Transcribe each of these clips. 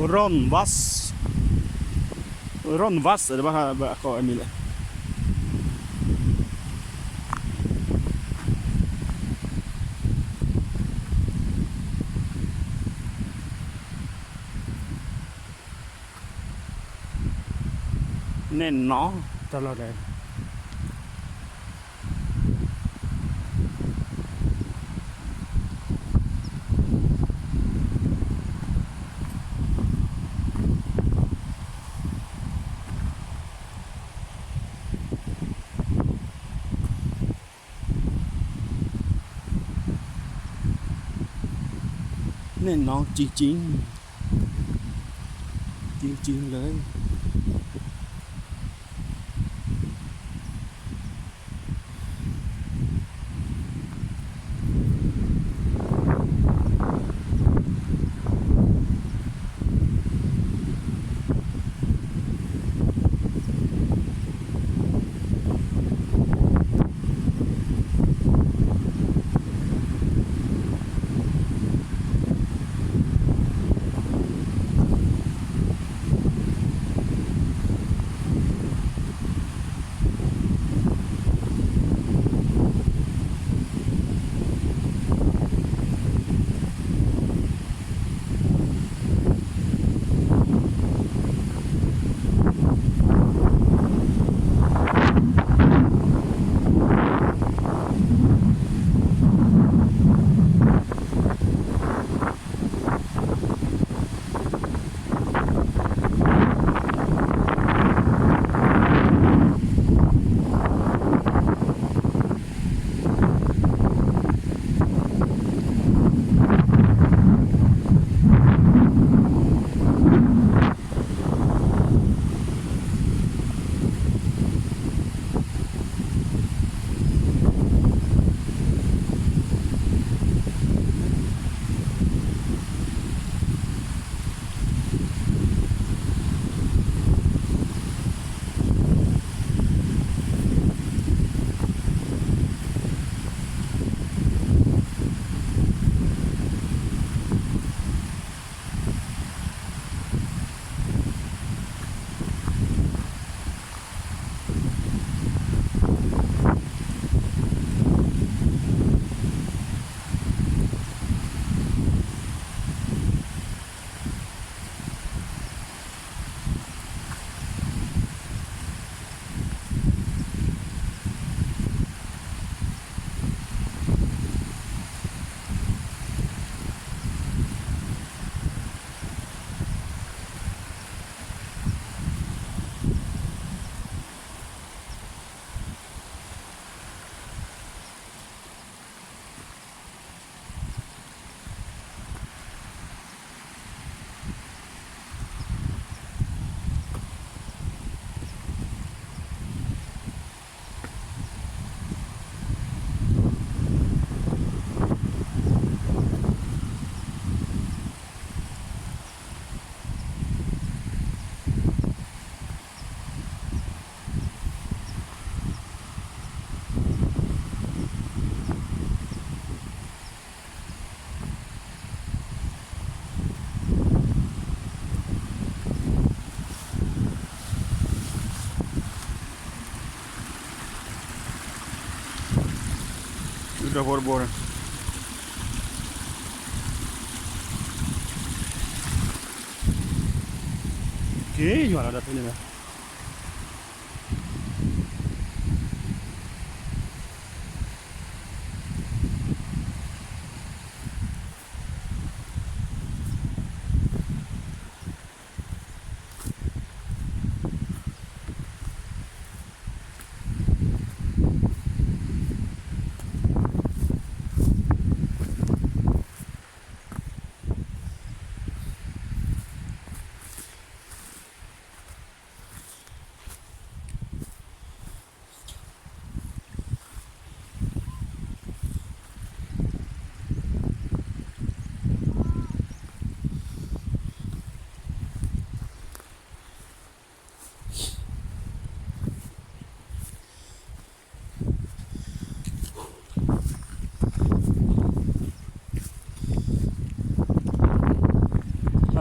Rondvass är det bara kvar en mil. Nên nó cho lo đẹp. Nên nó chínเลย Udah bor-bor. Oke, jual ada ini lah.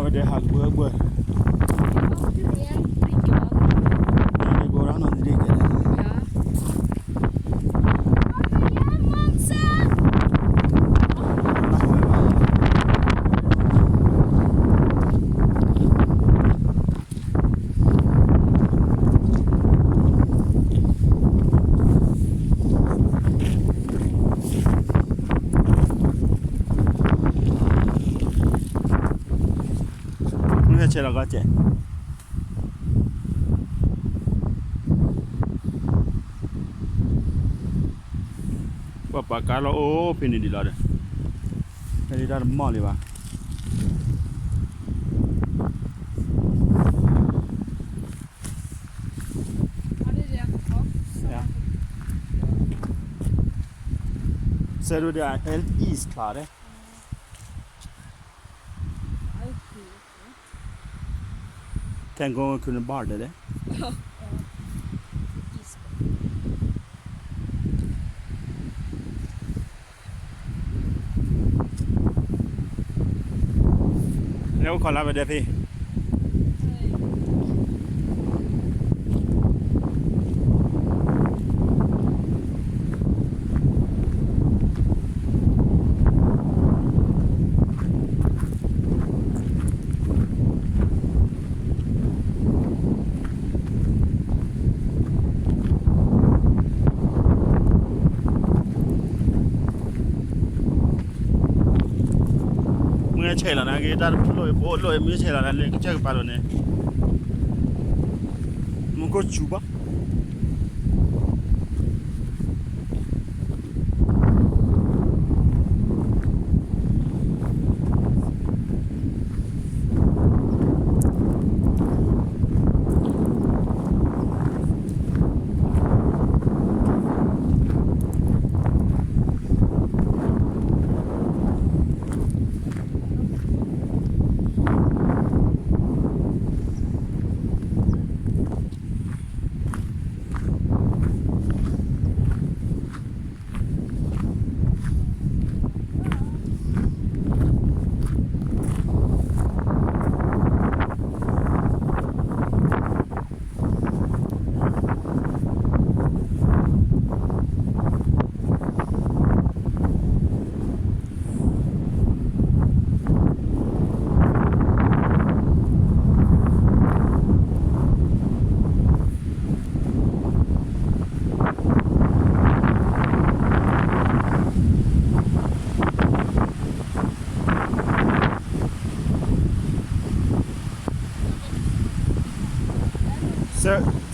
Ja, men det her bør. Det går an å drikke det. C'è la gatte. Papà Carlo oh pieni di là. E di là male va. Ja. Ser du det er helt isklare? Tenk om vi kunne bade det. Ja. Nếu còn làm về đẹp đi. Mưa chảy là cái ta lội mưa chảy là lên cái chơi cái balon này. Muốn có chú bác.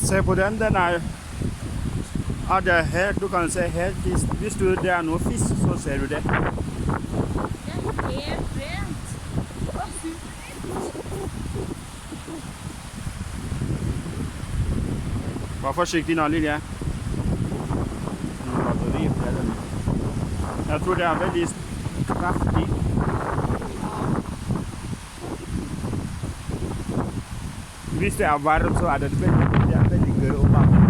Se på den er det her, du kan se her, hvis det er noe fisk, så ser du det. Det er helt rent. Og superrent. Vær forsiktig nå, Lilje. Jeg tror det er veldig kraftig. Hvis det er varmt, så er det veldig gøy å bade.